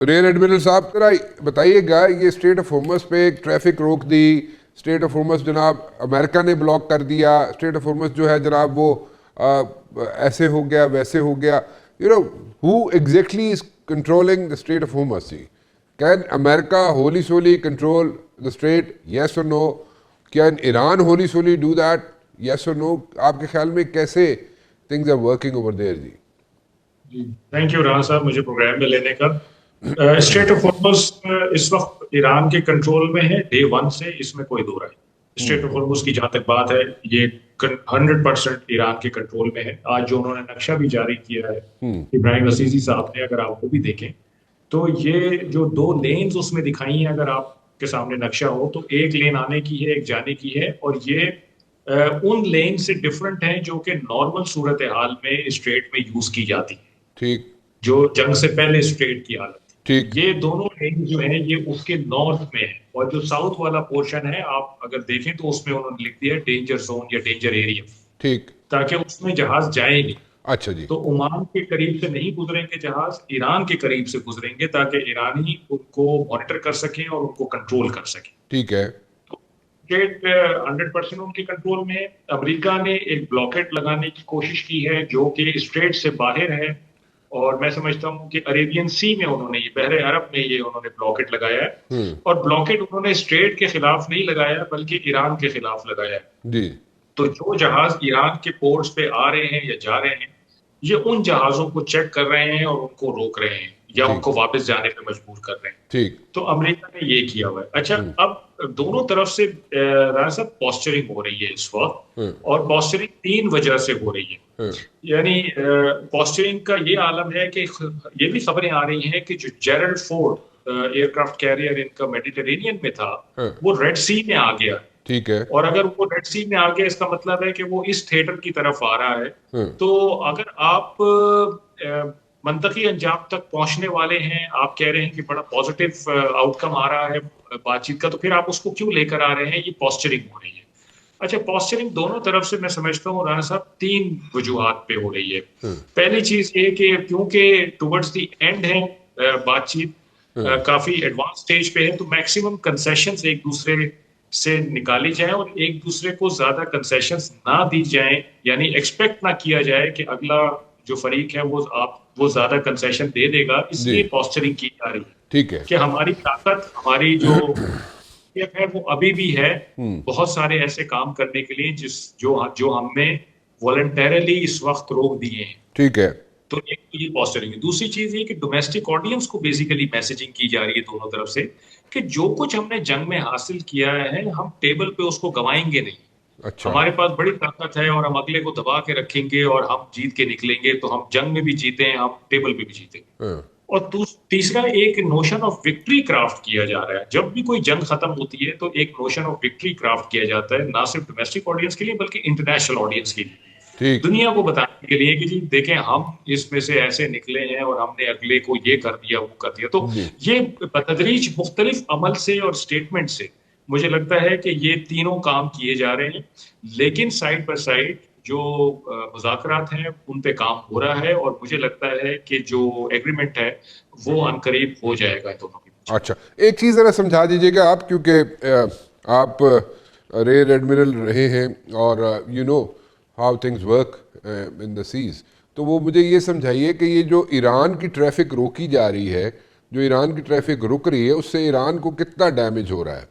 Rear admiral صاحب ذرا بتائیے گا، یہ اسٹریٹ آف ہارمز پہ ایک ٹریفک روک دی، اسٹریٹ آف ہارمز جناب امریکہ نے بلاک کر دیا، اسٹریٹ آف ہارمز جو ہے جناب وہ ایسے ہو گیا ویسے ہو گیا، who exactly is controlling the Strait of Hormuz? Can America wholly solely control the strait? Yes or no? Can Iran wholly solely do that? Yes or no? آپ کے خیال میں کیسے things are working over there جی thank you Rana صاحب مجھے programme میں لینے کا. اسٹریٹ آف ہارمز اس وقت ایران کے کنٹرول میں ہے ڈے 1 سے، اس میں کوئی دو رائے. اسٹریٹ آف ہارمز کی جہاں تک بات ہے یہ 100% ایران کے کنٹرول میں ہے. آج جو انہوں نے نقشہ بھی جاری کیا ہے ابراہیم عزیزی صاحب نے، اگر آپ کو بھی دیکھیں تو یہ جو 2 لینز اس میں دکھائی ہیں، اگر آپ کے سامنے نقشہ ہو تو ایک لین آنے کی ہے، ایک جانے کی ہے، اور یہ ان لین سے ڈفرنٹ ہیں جو کہ نارمل صورتحال میں اسٹریٹ میں یوز کی جاتی ہے، ٹھیک، جو جنگ سے پہلے اسٹریٹ کی حالت تھی. ٹھیک، یہ دونوں لین جو ہیں یہ اس کے نارتھ میں ہے، اور جو ساؤتھ والا پورشن ہے آپ اگر دیکھیں تو اس میں انہوں نے لکھ دیا ڈینجر زون یا ڈینجر ایریا، ٹھیک، تاکہ اس میں جہاز جائے نہیں. اچھا جی، تو عمان کے قریب سے نہیں گزریں گے جہاز، ایران کے قریب سے گزریں گے تاکہ ایرانی ان کو مانیٹر کر سکیں اور ان کو کنٹرول کر سکیں. ٹھیک ہے، اسٹیٹ 100% ان کے کنٹرول میں ہے. امریکہ نے ایک بلاکیٹ لگانے کی کوشش کی ہے جو کہ اسٹریٹ سے باہر ہے، اور میں سمجھتا ہوں کہ عریبین سی میں انہوں نے یہ بحر عرب میں یہ انہوں نے بلاکیٹ لگایا ہے. اور بلاکیٹ انہوں نے اسٹریٹ کے خلاف نہیں لگایا بلکہ ایران کے خلاف لگایا ہے. جی، تو جو جہاز ایران کے پورٹس پہ آ رہے ہیں یا جا رہے ہیں، یہ ان جہازوں کو چیک کر رہے ہیں اور ان کو روک رہے ہیں یا ان کو واپس جانے پہ مجبور کر رہے ہیں. ٹھیک، تو امریکہ نے یہ کیا ہوا ہے. اچھا، اب دونوں طرف سے رانا صاحب پوسچرنگ ہو رہی ہے اس وقت، اور پوسچرنگ 3 وجہ سے ہو رہی ہے. یعنی پوسچرنگ کا یہ عالم ہے کہ یہ بھی خبریں آ رہی ہیں کہ جو Gerald Ford aircraft carrier ان کا میڈیٹرینین میں تھا وہ ریڈ سی میں آ گیا. ٹھیک ہے، اور اگر وہ ریڈ سی میں آ گیا اس کا مطلب ہے کہ وہ اس تھیٹر کی طرف آ رہا ہے. تو اگر آپ منطقی انجام تک پہنچنے والے ہیں، آپ کہہ رہے ہیں کہ بڑا پازیٹیو آؤٹ کم آ رہا ہے بات چیت کا، تو پھر آپ اس کو کیوں لے کر آ رہے ہیں؟ یہ پوسچرنگ ہو رہی ہے. اچھا، پوسچرنگ دونوں طرف سے میں سمجھتا ہوں رانا صاحب 3 وجوہات پہ ہو رہی ہے. پہلی چیز یہ کہ کیونکہ ٹورڈز دی اینڈ ہے بات چیت، کافی ایڈوانس سٹیج پہ ہے، تو میکسیمم کنسیشنز ایک دوسرے سے نکالی جائیں اور ایک دوسرے کو زیادہ کنسیشنز نہ دی جائیں. یعنی ایکسپیکٹ نہ کیا جائے کہ اگلا جو فریق ہے وہ زیادہ کنسیشن دے دے گا، اس لیے پوسچرنگ کی جا رہی ہے. ٹھیک ہے، کہ ہماری طاقت، ہماری جو ہے وہ ابھی بھی ہے بہت سارے ایسے کام کرنے کے لیے جو ہم نے والنٹیرلی اس وقت روک دیے ہیں. ٹھیک ہے، تو ایک تو یہ پوسچرنگ ہے. دوسری چیز یہ کہ ڈومیسٹک آڈینس کو بیسیکلی میسجنگ کی جا رہی ہے دونوں طرف سے کہ جو کچھ ہم نے جنگ میں حاصل کیا ہے ہم ٹیبل پہ اس کو گنوائیں گے نہیں. اچھا، ہمارے پاس بڑی طاقت ہے اور ہم اگلے کو دبا کے رکھیں گے اور ہم جیت کے نکلیں گے. تو ہم جنگ میں بھی جیتے ہیں، ہم ٹیبل پہ بھی جیتے ہیں. اور تیسرا ایک نوشن آف وکٹری کرافٹ کیا جا رہا ہے. جب بھی کوئی جنگ ختم ہوتی ہے تو ایک نوشن آف وکٹری کرافٹ کیا جاتا ہے، نہ صرف ڈومیسٹک آڈینس کے لیے بلکہ انٹرنیشنل آڈینس کے لیے، دنیا کو بتانے کے لیے کہ جی دیکھیں ہم اس میں سے ایسے نکلے ہیں اور ہم نے اگلے کو یہ کر دیا وہ کر دیا. تو یہ بتدریج مختلف عمل سے اور اسٹیٹمنٹ سے مجھے لگتا ہے کہ یہ تینوں کام کیے جا رہے ہیں، لیکن سائڈ بائی سائڈ جو مذاکرات ہیں ان پہ کام ہو رہا ہے، اور مجھے لگتا ہے کہ جو ایگریمنٹ ہے وہ عنقریب ہو جائے گا دونوں کے بیچ. اچھا، ایک چیز ذرا سمجھا دیجیے گا آپ، کیونکہ آپ ریئر ایڈمرل رہے ہیں اور you know how things work in the seas, تو وہ مجھے یہ سمجھائیے کہ یہ جو ایران کی ٹریفک روکی جا رہی ہے، جو ایران کی ٹریفک رک رہی ہے، اس سے ایران کو کتنا ڈیمیج ہو رہا ہے؟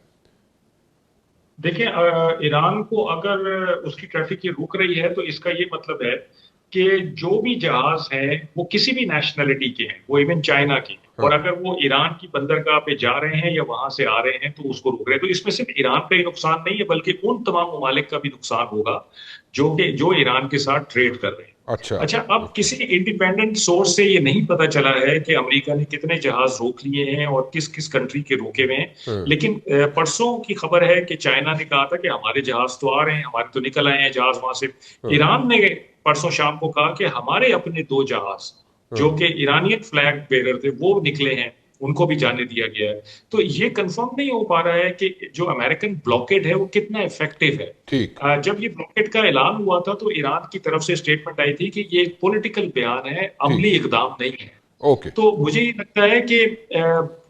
دیکھیں ایران کو اگر اس کی ٹریفک یہ رک رہی ہے تو اس کا یہ مطلب ہے کہ جو بھی جہاز ہیں وہ کسی بھی نیشنلٹی کے ہیں، وہ ایون چائنا کے ہیں، اور اگر وہ ایران کی بندرگاہ پہ جا رہے ہیں یا وہاں سے آ رہے ہیں تو اس کو روک رہے ہیں. تو اس میں صرف ایران کا ہی نقصان نہیں ہے بلکہ ان تمام ممالک کا بھی نقصان ہوگا جو ایران کے ساتھ ٹریڈ کر رہے ہیں. اچھا، اب کسی انڈیپینڈنٹ سورس سے یہ نہیں پتا چلا ہے کہ امریکہ نے کتنے جہاز روک لیے ہیں اور کس کس کنٹری کے روکے ہوئے ہیں، لیکن پرسوں کی خبر ہے کہ چائنا نے کہا تھا کہ ہمارے جہاز تو آ رہے ہیں، ہمارے تو نکل آئے ہیں جہاز وہاں سے. ایران نے پرسوں شام کو کہا کہ ہمارے اپنے 2 جہاز جو کہ ایرانین فلیگ بیرر تھے وہ نکلے ہیں، ان کو بھی جانے دیا گیا ہے. تو یہ کنفرم نہیں ہو پا رہا ہے کہ جو امریکن بلاکیڈ ہے وہ کتنا افیکٹو ہے. جب یہ بلاکیڈ کا اعلان ہوا تھا تو ایران کی طرف سے اسٹیٹمنٹ آئی تھی کہ یہ ایک پولیٹیکل بیان ہے، عملی اقدام نہیں ہے. اوکے تو مجھے یہ لگتا ہے کہ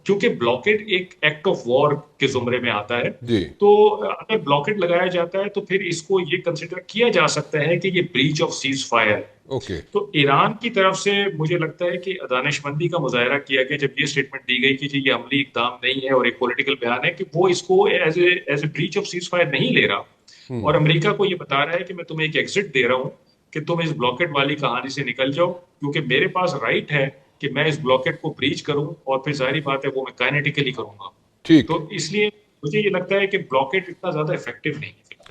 کیونکہ بلاکیڈ ایک ایکٹ آف وار کے زمرے میں آتا ہے، جی تو اگر بلاکیڈ لگایا جاتا ہے تو پھر اس کو یہ کنسیڈر کیا جا سکتا ہے کہ یہ بریچ آف سیز فائر ہے. اوکے تو ایران کی طرف سے مجھے لگتا ہے کہ دانش مندی کا مظاہرہ کیا گیا جب یہ اسٹیٹمنٹ دی گئی کہ جی یہ عملی اقدام نہیں ہے اور ایک پولیٹیکل بیان ہے، کہ وہ اس کو as a breach of cease fire نہیں لے رہا، اور امریکہ کو یہ بتا رہا ہے کہ میں تمہیں ایک ایگزٹ دے رہا ہوں کہ تم اس بلاکیٹ والی کہانی سے نکل جاؤ، کیونکہ میرے پاس رائٹ ہے کہ میں اس بلاکیٹ کو بریچ کروں، اور پھر ظاہری بات ہے وہ میں کائنیٹیکلی کروں گا. ٹھیک تو اس لیے مجھے یہ لگتا ہے کہ بلاکیٹ اتنا زیادہ افیکٹو نہیں ہے.